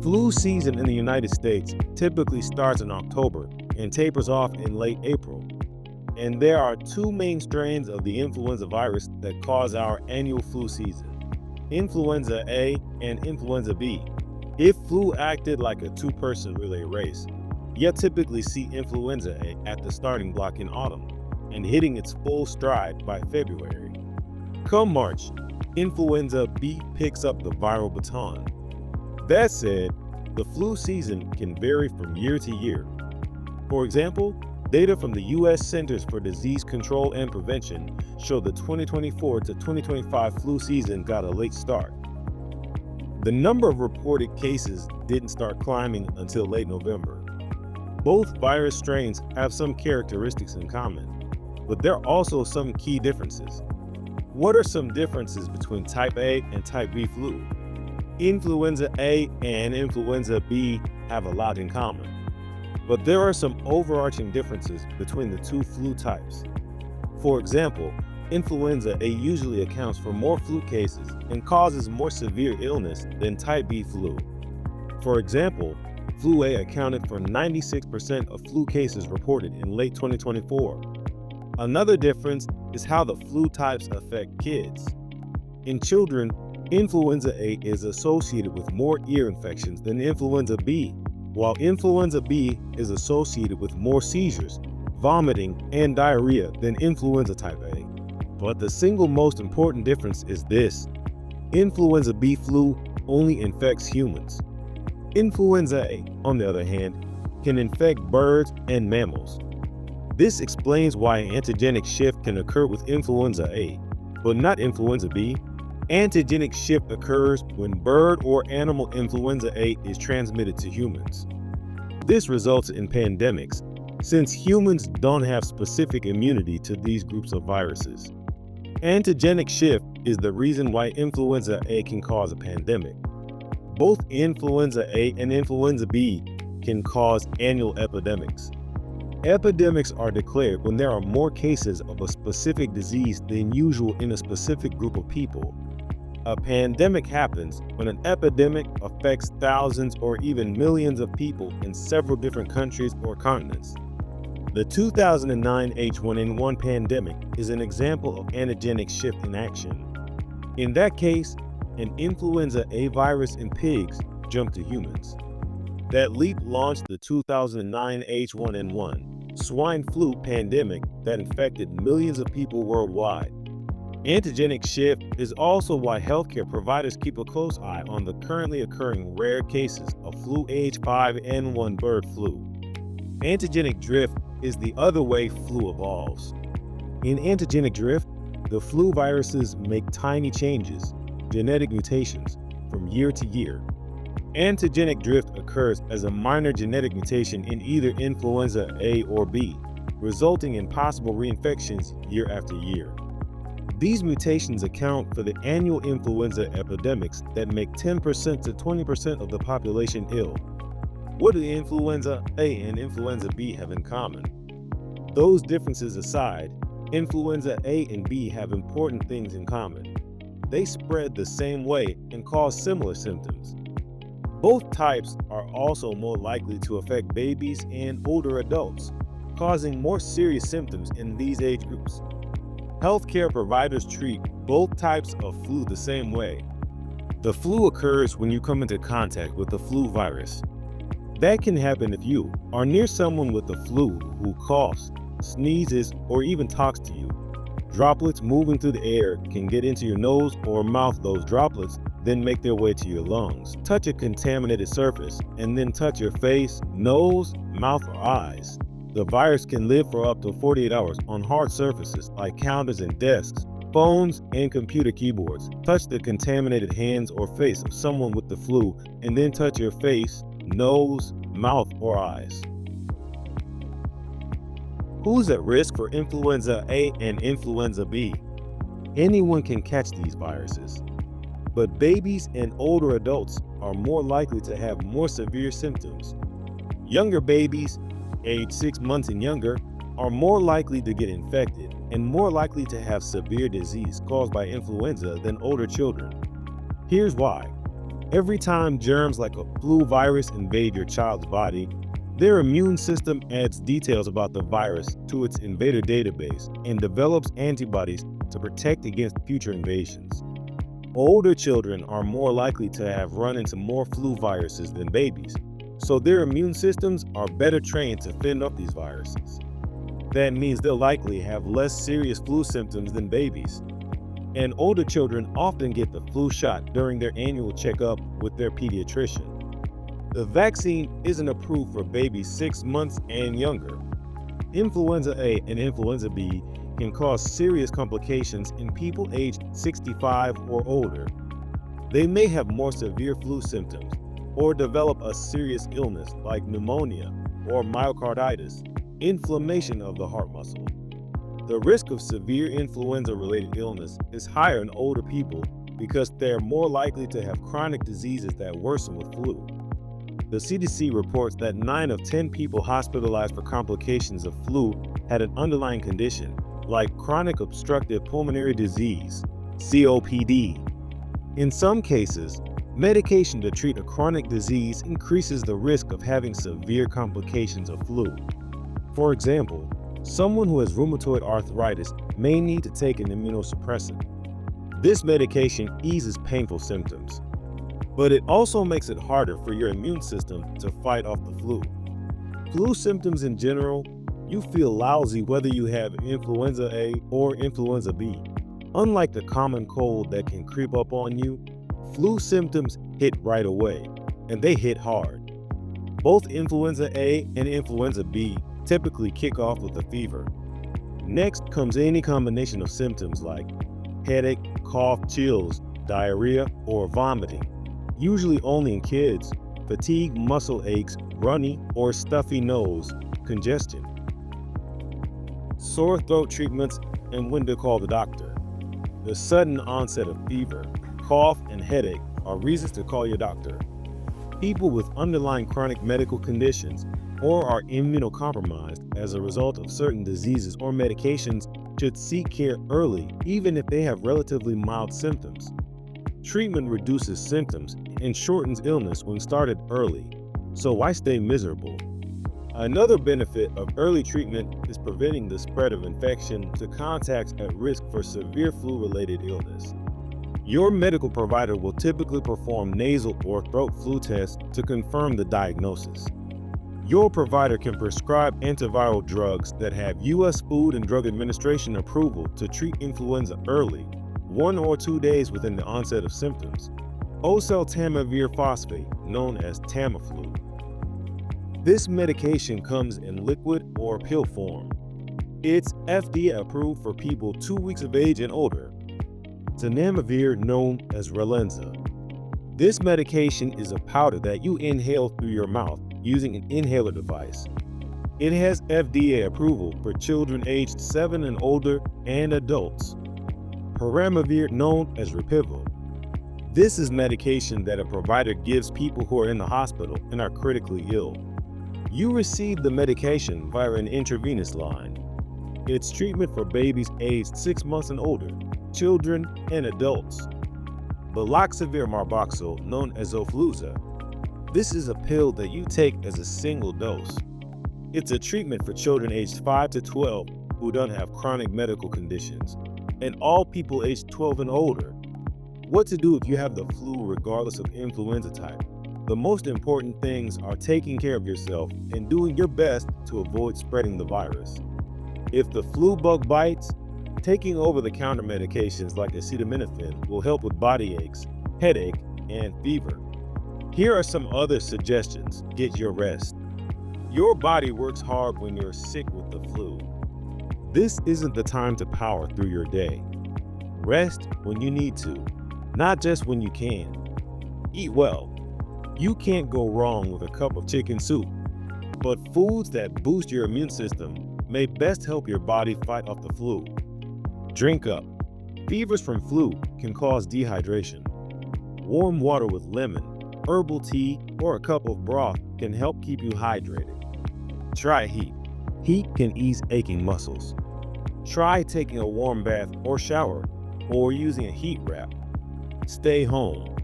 flu season in the United States typically starts in October and tapers off in late April. And there are two main strains of the influenza virus that cause our annual flu season: influenza A and influenza B. If flu acted like a two-person relay race, you'll typically see influenza A at the starting block in autumn and hitting its full stride by February. Come March, influenza B picks up the viral baton. That said, the flu season can vary from year to year. For example, data from the U.S. Centers for Disease Control and Prevention show the 2024 to 2025 flu season got a late start. The number of reported cases didn't start climbing until late November. Both virus strains have some characteristics in common, but there are also some key differences. What are some differences between type A and type B flu? Influenza A and influenza B have a lot in common, but there are some overarching differences between the two flu types. For example, influenza A usually accounts for more flu cases and causes more severe illness than type B flu. For example, flu A accounted for 96% of flu cases reported in late 2024. Another difference is how the flu types affect kids. In children, influenza A is associated with more ear infections than influenza B, while influenza B is associated with more seizures, vomiting, and diarrhea than influenza type A. But the single most important difference is this: influenza B flu only infects humans. Influenza A, on the other hand, can infect birds and mammals. This explains why an antigenic shift can occur with influenza A, but not influenza B. Antigenic shift occurs when bird or animal influenza A is transmitted to humans. This results in pandemics, since humans don't have specific immunity to these groups of viruses. Antigenic shift is the reason why influenza A can cause a pandemic. Both influenza A and influenza B can cause annual epidemics. Epidemics are declared when there are more cases of a specific disease than usual in a specific group of people. A pandemic happens when an epidemic affects thousands or even millions of people in several different countries or continents. The 2009 H1N1 pandemic is an example of antigenic shift in action. In that case, an influenza A virus in pigs jumped to humans. That leap launched the 2009 H1N1 swine flu pandemic that infected millions of people worldwide. Antigenic shift is also why healthcare providers keep a close eye on the currently occurring rare cases of flu H5N1 bird flu. Antigenic drift is the other way flu evolves. In antigenic drift, the flu viruses make tiny changes, genetic mutations, from year to year. Antigenic drift occurs as a minor genetic mutation in either influenza A or B, resulting in possible reinfections year after year. These mutations account for the annual influenza epidemics that make 10% to 20% of the population ill. What do influenza A and influenza B have in common? Those differences aside, influenza A and B have important things in common. They spread the same way and cause similar symptoms. Both types are also more likely to affect babies and older adults, causing more serious symptoms in these age groups. Healthcare providers treat both types of flu the same way. The flu occurs when you come into contact with the flu virus. That can happen if you are near someone with the flu who coughs, sneezes, or even talks to you. Droplets moving through the air can get into your nose or mouth. Those droplets then make their way to your lungs. Touch a contaminated surface and then touch your face, nose, mouth, or eyes. The virus can live for up to 48 hours on hard surfaces like counters and desks, phones, and computer keyboards. Touch the contaminated hands or face of someone with the flu and then touch your face, nose, mouth, or eyes. Who's at risk for influenza A and influenza B? Anyone can catch these viruses, but babies and older adults are more likely to have more severe symptoms. Younger babies, age 6 months and younger, are more likely to get infected and more likely to have severe disease caused by influenza than older children. Here's why. Every time germs like a flu virus invade your child's body, their immune system adds details about the virus to its invader database and develops antibodies to protect against future invasions. Older children are more likely to have run into more flu viruses than babies, so their immune systems are better trained to fend off these viruses. That means they'll likely have less serious flu symptoms than babies. And older children often get the flu shot during their annual checkup with their pediatrician. The vaccine isn't approved for babies 6 months and younger. Influenza A and influenza B can cause serious complications in people aged 65 or older. They may have more severe flu symptoms or develop a serious illness like pneumonia or myocarditis, inflammation of the heart muscle. The risk of severe influenza-related illness is higher in older people because they are more likely to have chronic diseases that worsen with flu. The CDC reports that 9 of 10 people hospitalized for complications of flu had an underlying condition, like chronic obstructive pulmonary disease, COPD. In some cases, medication to treat a chronic disease increases the risk of having severe complications of flu. For example, someone who has rheumatoid arthritis may need to take an immunosuppressant. This medication eases painful symptoms, but it also makes it harder for your immune system to fight off the flu. Flu symptoms in general, you feel lousy whether you have influenza A or influenza B. Unlike the common cold that can creep up on you, flu symptoms hit right away, and they hit hard. Both influenza A and influenza B typically kick off with a fever. Next comes any combination of symptoms like headache, cough, chills, diarrhea, or vomiting, usually only in kids, fatigue, muscle aches, runny or stuffy nose, congestion. Sore throat treatments and when to call the doctor. The sudden onset of fever, cough, and headache are reasons to call your doctor. People with underlying chronic medical conditions or are immunocompromised as a result of certain diseases or medications should seek care early, even if they have relatively mild symptoms. Treatment reduces symptoms and shortens illness when started early, so why stay miserable? Another benefit of early treatment is preventing the spread of infection to contacts at risk for severe flu-related illness. Your medical provider will typically perform nasal or throat flu tests to confirm the diagnosis. Your provider can prescribe antiviral drugs that have U.S. Food and Drug Administration approval to treat influenza early, 1 or 2 days within the onset of symptoms. Oseltamivir phosphate, known as Tamiflu. This medication comes in liquid or pill form. It's FDA approved for people 2 weeks of age and older. Zanamivir, known as Relenza. This medication is a powder that you inhale through your mouth using an inhaler device. It has FDA approval for children aged 7 and older and adults. Peramivir, known as Repivo. This is medication that a provider gives people who are in the hospital and are critically ill. You receive the medication via an intravenous line. It's treatment for babies aged 6 months and older, children, and adults. Baloxavir marboxil, known as Xofluza. This is a pill that you take as a single dose. It's a treatment for children aged 5 to 12 who don't have chronic medical conditions, and all people aged 12 and older. What to do if you have the flu regardless of influenza type? The most important things are taking care of yourself and doing your best to avoid spreading the virus. If the flu bug bites, taking over-the-counter medications like acetaminophen will help with body aches, headache, and fever. Here are some other suggestions. Get your rest. Your body works hard when you're sick with the flu. This isn't the time to power through your day. Rest when you need to, not just when you can. Eat well. You can't go wrong with a cup of chicken soup, but foods that boost your immune system may best help your body fight off the flu. Drink up. Fevers from flu can cause dehydration. Warm water with lemon, herbal tea, or a cup of broth can help keep you hydrated. Try heat. Heat can ease aching muscles. Try taking a warm bath or shower, or using a heat wrap. Stay home.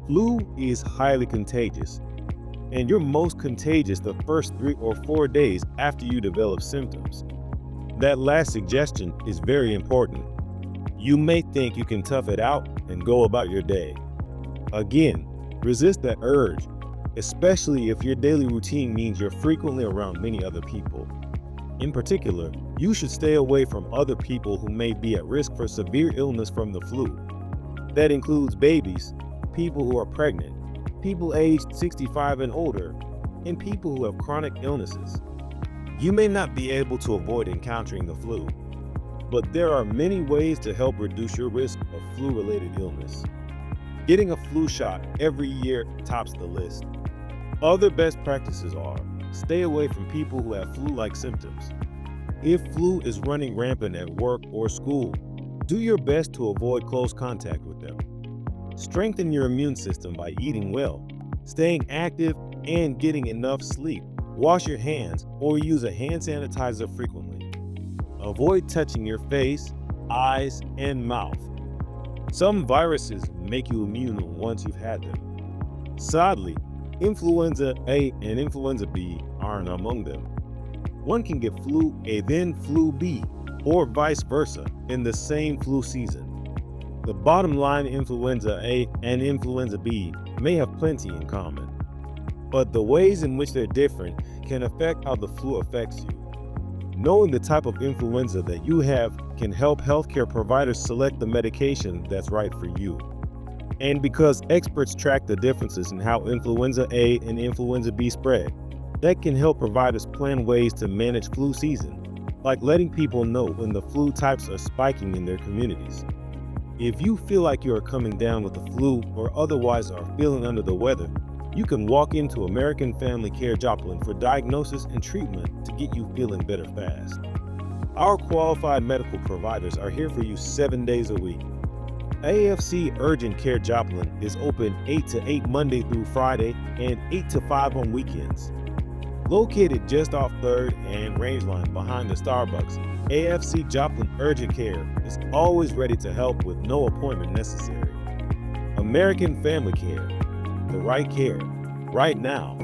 Flu is highly contagious, and you're most contagious the first 3 or 4 days after you develop symptoms. That last suggestion is very important. You may think you can tough it out and go about your day. Again, resist that urge, especially if your daily routine means you're frequently around many other people. In particular, you should stay away from other people who may be at risk for severe illness from the flu. That includes babies, people who are pregnant, people aged 65 and older, and people who have chronic illnesses. You may not be able to avoid encountering the flu, but there are many ways to help reduce your risk of flu-related illness. Getting a flu shot every year tops the list. Other best practices are stay away from people who have flu-like symptoms. If flu is running rampant at work or school, do your best to avoid close contact with them. Strengthen your immune system by eating well, staying active, and getting enough sleep. Wash your hands or use a hand sanitizer frequently. Avoid touching your face, eyes, and mouth. Some viruses make you immune once you've had them. Sadly, influenza A and influenza B aren't among them. One can get flu A then flu B, or vice versa, in the same flu season. The bottom line, influenza A and influenza B may have plenty in common, but the ways in which they're different can affect how the flu affects you. Knowing the type of influenza that you have can help healthcare providers select the medication that's right for you. And because experts track the differences in how influenza A and influenza B spread, that can help providers plan ways to manage flu season, like letting people know when the flu types are spiking in their communities. If you feel like you are coming down with the flu or otherwise are feeling under the weather, you can walk into American Family Care Joplin for diagnosis and treatment to get you feeling better fast. Our qualified medical providers are here for you 7 days a week. AFC Urgent Care Joplin is open 8 to 8 Monday through Friday and 8 to 5 on weekends. Located just off 3rd and Rangeline behind the Starbucks, AFC Joplin Urgent Care is always ready to help with no appointment necessary. American Family Care, the right care, right now.